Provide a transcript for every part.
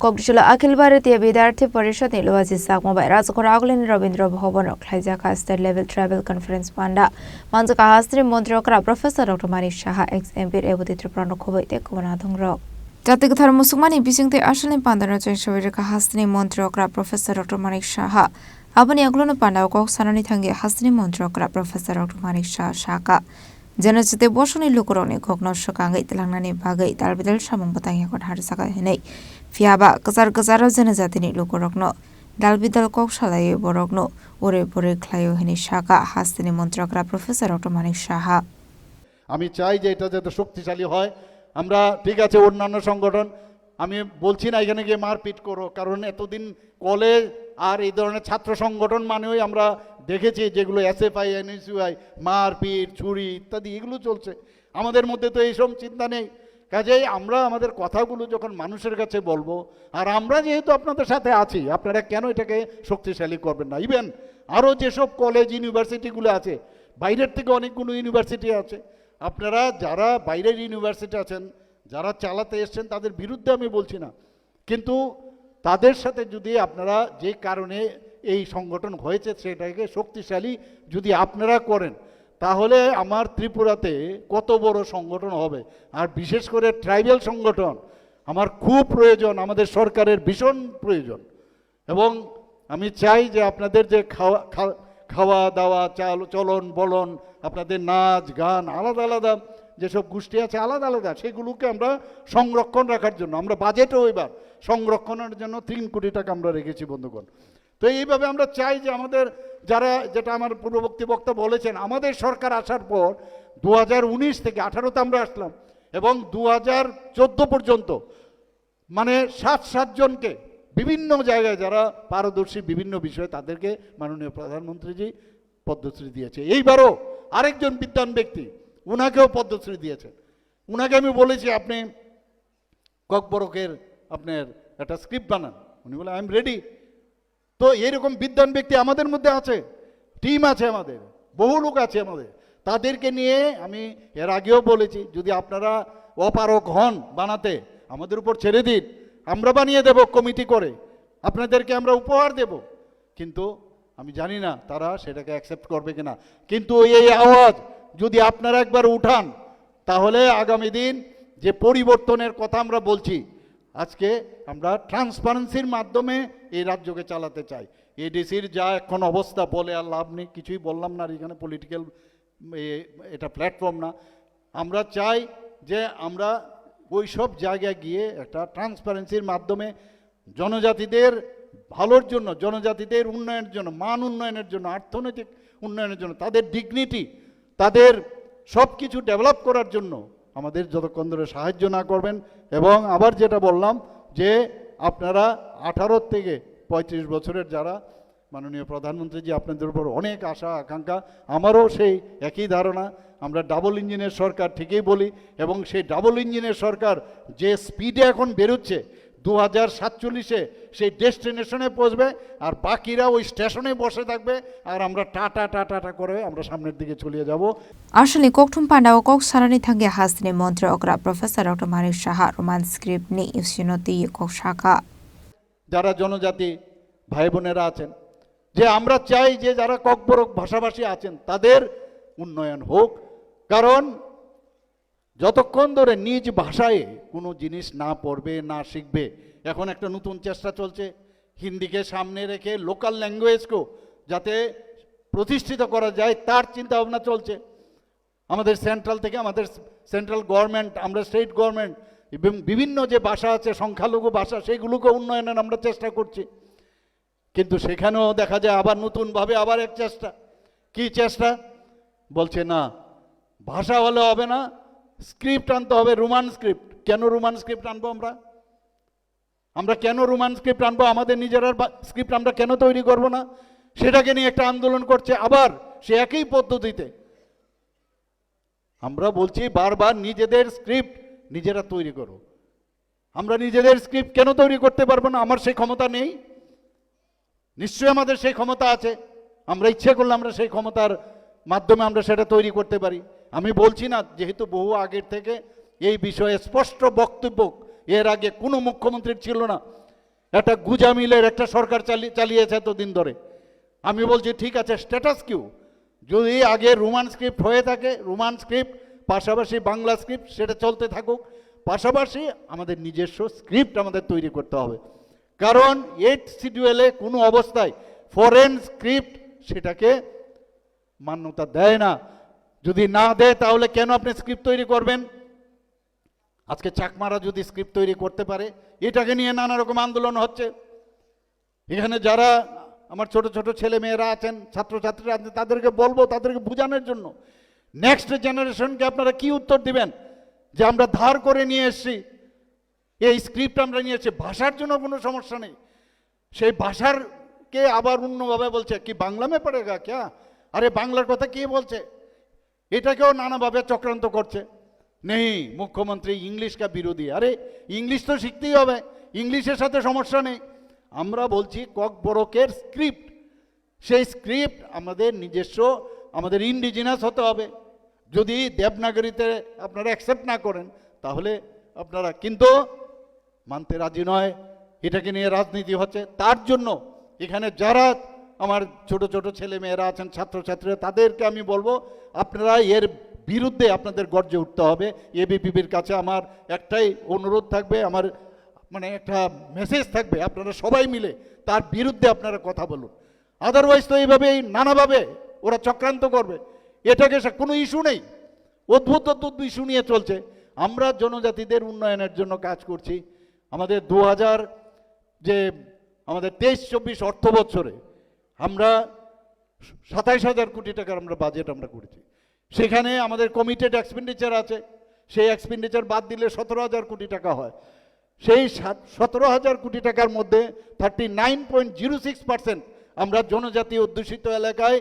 কংগ্রেসুল অখিল ভারতীয় বিদ্যার্থী পরিষদ নিলুয়াজি সাকমবাই রাজকর আগলিন রবীন্দ্র ভবন খাইজাকা স্টেট লেভেল ট্রাভেল কনফারেন্স পান্ডা মানজাকা হাস্ত্রী মন্ত্রী professor doctor Manik Saha x এমপির এবদিত্র প্রাণ খবইতে কমনাধং রক জাতিক ধর্ম মুসুকমানি বিসিংতে আসলে পান্ডানো চৈশবীরেখা হাস্ত্রী মন্ত্রী প্রফেসর ডক্টর মানিক সাহা আবনি আগলন পান্ডা কক সানানি থাঙ্গে হাস্ত্রী মন্ত্রী প্রফেসর ডক্টর মানিক সাহা সাকা जनजिते बसनि लुकुरनि घग्नस कांगै तलांनानि बागै दालबिदाल सामुं बतांग याकन हारसाका हेनै फियाबा गजार गजार जनजातिनि लुकुरकनो दालबिदाल कक सालायो बरकनो ओरे बोरे ख्लायो हेनै साका हास्तिनि मन्त्रकरा प्रफेसर डक्टर मानिक साहा আমি চাই যে এটা যাতে শক্তিশালী হয়। আমরা ঠিক আছে অন্যান্য সংগঠন আমি বলছি না এখানে গিয়ে মারপিট করো, কারণ এতদিন কলেজ আর এই ধরনের ছাত্র সংগঠন মানেই আমরা দেখেছি যেগুলো এসএফআই এনএসইউআই মারপিট ছুরি ইত্যাদি এগুলো চলছে। আমাদের মধ্যে তো এইসব চিন্তা নেই। কাজেই আমরা আমাদের কথাগুলো যখন মানুষের কাছে বলবো, আর আমরা যেহেতু আপনাদের সাথে আছি, আপনারা কেন এটাকে শক্তিশালী করবেন না? ইভেন আরও যেসব কলেজ ইউনিভার্সিটিগুলো আছে, বাইরের থেকে অনেকগুলো ইউনিভার্সিটি আছে, আপনারা যারা বাইরের ইউনিভার্সিটি আছেন, যারা চালাতে এসছেন তাদের বিরুদ্ধে আমি বলছি না, কিন্তু তাদের সাথে যদি আপনারা যে কারণে এই সংগঠন হয়েছে সেটাকে শক্তিশালী যদি আপনারা করেন, তাহলে আমার ত্রিপুরাতে কত বড় সংগঠন হবে। আর বিশেষ করে ট্রাইবাল সংগঠন আমার খুব প্রয়োজন, আমাদের সরকারের ভীষণ প্রয়োজন। এবং আমি চাই যে আপনাদের যে খাওয়া দাওয়া চলন বলন, আপনাদের নাচ গান আলাদা আলাদা যেসব গোষ্ঠী আছে আলাদা আলাদা, সেগুলোকে আমরা সংরক্ষণ রাখার জন্য আমরা বাজেটও এবার সংরক্ষণের জন্য 3 কোটি টাকা আমরা রেখেছি বন্ধুগণ। তো এইভাবে আমরা চাই যে আমাদের যারা, যেটা আমার পূর্ববর্তী বক্তা বলেছেন, আমাদের সরকার আসার পর 2019 থেকে 18তে আমরা আসলাম এবং 2014 পর্যন্ত মানে 7 জনকে বিভিন্ন জায়গায় যারা পারদর্শী বিভিন্ন বিষয়ে তাদেরকে মাননীয় প্রধানমন্ত্রীজি পদ্মশ্রী দিয়েছে। এইবারও আরেকজন বিদ্বান ব্যক্তি, উনাকেও পদ্মশ্রী দিয়েছেন। উনাকে আমি বলেছি আপনি ককবরকের আপনার একটা স্ক্রিপ্ট বানান, উনি বলে আই এম রেডি। তো এরকম বিদ্বান ব্যক্তি আমাদের মধ্যে আছে, টিম আছে, আমাদের বহু লোক আছে আমাদের, তাদেরকে নিয়ে আমি এর আগেও বলেছি যদি আপনারা অপারক হন বানাতে আমাদের উপর ছেড়ে দিন, আমরা বানিয়ে দেব কমিটি করে, আপনাদেরকে আমরা উপহার দেব। কিন্তু আমি জানি না তারা সেটাকে অ্যাকসেপ্ট করবে কিনা, কিন্তু এই আওয়াজ যদি আপনারা একবার উঠান তাহলে আগামী দিন যে পরিবর্তনের কথা আমরা বলছি, আজকে আমরা ট্রান্সপারেন্সির মাধ্যমে এই রাজ্যকে চালাতে চাই। এডিসির যা এখন অবস্থা বলে আর লাভ নেই, কিছুই বললাম না, আর এখানে পলিটিক্যাল এটা প্ল্যাটফর্ম না। আমরা চাই যে আমরা ওই সব জায়গায় গিয়ে একটা ট্রান্সপারেন্সির মাধ্যমে জনজাতিদের ভালোর জন্য, জনজাতিদের উন্নয়নের জন্য, মান উন্নয়নের জন্য, অর্থনৈতিক উন্নয়নের জন্য, তাদের ডিগনিটি, তাদের সব কিছু ডেভেলপ করার জন্য আমাদের যতক্ষণ ধরে সাহায্য না করবেন। এবং আবার যেটা বললাম যে আপনারা 18 থেকে 35 বছরের যারা, মাননীয় প্রধানমন্ত্রীজি আপনাদের উপর অনেক আশা আকাঙ্ক্ষা, আমারও সেই একই ধারণা। আমরা ডাবল ইঞ্জিনের সরকার ঠিকই বলি, এবং সেই ডাবল ইঞ্জিনের সরকার যে স্পিডে এখন বেরোচ্ছে 2047-এ সেই ডেস্টিনেশনে পৌঁছবে, আর বাকিরা ওই স্টেশনে বসে থাকবে, আর আমরা টাটা টাটা টাটা করে আমরা সামনের দিকে চলে যাব। আসলে কোকঠুম পান্ডা ও কক সারানি থাঙ্গে হাস্তিনি মন্ত্রী অগ্রা professor doctor Manik Saha Roman script নি ইউসিনতি কক শাখা যারা জনজাতি ভাই বোনেরা আছেন, যে আমরা চাই যে যারা ককবরক ভাষাভাষী আছেন তাদের উন্নয়ন হোক, কারণ যতক্ষণ ধরে নিজ ভাষায় কোনো জিনিস না পড়বে না শিখবে, এখন একটা নতুন চেষ্টা চলছে হিন্দিকে সামনে রেখে লোকাল ল্যাঙ্গুয়েজকেও যাতে প্রতিষ্ঠিত করা যায় তার চিন্তা ভাবনা চলছে আমাদের সেন্ট্রাল থেকে, আমাদের সেন্ট্রাল গভর্নমেন্ট, আমরা স্টেট গভর্নমেন্ট এবং বিভিন্ন যে ভাষা আছে সংখ্যালঘু ভাষা সেগুলোকে উন্নয়নের আমরা চেষ্টা করছি। কিন্তু সেখানেও দেখা যায় আবার নতুনভাবে আবার এক চেষ্টা, কি চেষ্টা বলছে না ভাষা হলে হবে না, স্ক্রিপ্ট আনতে হবে, রোমান স্ক্রিপ্ট। কেন রোমান স্ক্রিপ্ট আনবো আমরা কেন রোমান স্ক্রিপ্ট আনবো? আমাদের নিজেরার স্ক্রিপ্ট আমরা কেন তৈরি করব না? সেটাকে নিয়ে একটা আন্দোলন করছে আবার সে একই পদ্ধতিতে। আমরা বলছি বারবার নিজেদের স্ক্রিপ্ট নিজেরা তৈরি করো। আমরা নিজেদের স্ক্রিপ্ট কেন তৈরি করতে পারবো না? আমার সেই ক্ষমতা নেই? নিশ্চয়ই আমাদের সেই ক্ষমতা আছে, আমরা ইচ্ছে করলে আমরা সেই ক্ষমতার মাধ্যমে আমরা সেটা তৈরি করতে পারি। আমি বলছি না, যেহেতু বহু আগের থেকে এই বিষয়ে স্পষ্ট বক্তব্য এর আগে কোনো মুখ্যমন্ত্রীর ছিল না। একটা গুজামিলের একটা সরকার চালিয়েছে এতদিন ধরে। আমি বলছি ঠিক আছে, স্ট্যাটাস কিউ যদি আগে রোমান স্ক্রিপ্ট হয়ে থাকে, রোমান স্ক্রিপ্ট পাশাপাশি বাংলা স্ক্রিপ্ট, সেটা চলতে থাকুক। পাশাপাশি আমাদের নিজস্ব স্ক্রিপ্ট আমাদের তৈরি করতে হবে, কারণ 8 শিডিউলে কোনো অবস্থায় ফরেন স্ক্রিপ্ট সেটাকে মান্যতা দেয় না। যদি না দেয় তাহলে কেন আপনি স্ক্রিপ্ট তৈরি করবেন? আজকে চাকমারা যদি স্ক্রিপ্ট তৈরি করতে পারে, এটাকে নিয়ে নানা রকম আন্দোলন হচ্ছে। এখানে যারা আমার ছোট ছোট ছেলে মেয়েরা আছেন, ছাত্রছাত্রীরা আছেন, তাদেরকে বলবো, তাদেরকে বোঝানোর জন্য, নেক্সট জেনারেশনকে আপনারা কি উত্তর দিবেন যে আমরা ধার করে নিয়ে এসেছি, এই স্ক্রিপ্ট আমরা নিয়ে এসেছি, ভাষার জন্য কোনো সমস্যা নেই। সেই ভাষারকে আবার অন্যভাবে বলছে কি বাংলা মে পড়েগা ক্যা, আরে বাংলার কথা কে বলছে? এটাকেও নানাভাবে চক্রান্ত করছে। নেই, মুখ্যমন্ত্রী ইংলিশ কা বিরোধী। আরে ইংলিশ তো শিখতেই হবে, ইংলিশের সাথে সমস্যা নেই। আমরা বলছি ককবরকের স্ক্রিপ্ট, সেই স্ক্রিপ্ট আমাদের নিজস্ব, আমাদের ইন্ডিজিনাস হতে হবে। যদি দেবনাগরীতে আপনারা অ্যাকসেপ্ট না করেন তাহলে আপনারা কিন্তু মানতে রাজি নয়। এটাকে নিয়ে রাজনীতি হচ্ছে। তার জন্য এখানে যারা আমার ছোট ছোট ছেলে মেয়েরা আছেন, ছাত্রছাত্রীরা, তাদেরকে আমি বলবো আপনারা এর বিরুদ্ধে আপনাদের গর্জে উঠতে হবে। এবিপিবির কাছে আমার একটাই অনুরোধ থাকবে, আমার মানে একটা মেসেজ থাকবে, আপনারা সবাই মিলে তার বিরুদ্ধে আপনারা কথা বলুন। আদারওয়াইজ তো এইভাবেই নানাভাবে ওরা চক্রান্ত করবে। এটাকে কোনো ইস্যু নেই, অদ্ভুত অদ্ভুত ইস্যু নিয়ে চলছে। আমরা জনজাতিদের উন্নয়নের জন্য কাজ করছি। আমাদের 2000 যে আমাদের 23-24 অর্থ বছরে আমরা 27,000 কোটি টাকার আমরা বাজেট আমরা করেছি। সেখানে আমাদের কমিটেড এক্সপেন্ডিচার আছে, সেই এক্সপেন্ডিচার বাদ দিলে 17,000 কোটি টাকা হয়। সেই 17,000 কোটি টাকার মধ্যে 39.06% আমরা জনজাতি অধ্যুষিত এলাকায়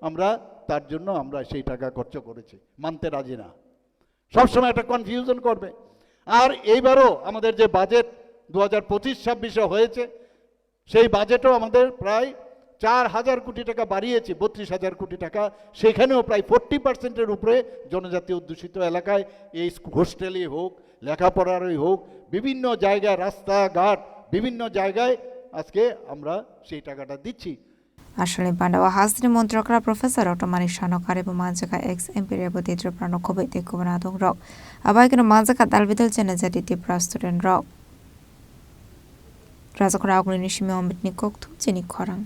আমরা তার জন্য আমরা সেই টাকা খরচ করেছি। মানতে রাজি না, সবসময় একটা কনফিউশন করবে। আর এইবারও আমাদের যে বাজেট 2025-26 হয়েছে, সেই বাজেটও আমাদের প্রায় 4,000 কোটি টাকা বাড়িয়েছি, 32,000 কোটি টাকা। সেখানেও প্রায় 40%-এর উপরে জনজাতি অধ্যুষিত এলাকায় এই হোস্টেলই হোক, লেখাপড়ারই হোক, বিভিন্ন জায়গায় রাস্তাঘাট বিভিন্ন জায়গায় আজকে আমরা সেই টাকাটা দিচ্ছি। Ashley Pandawa Hasri Montrakra Professor Dr. Manishano Karibu Manjaka ex MP Reboti Tripano Kobete Kubanadong Rock. Abagino Manjaka Dalvidal Genezati Prasturen Rock. Razakra Nishimi Omit Nikok to Jenny Korang.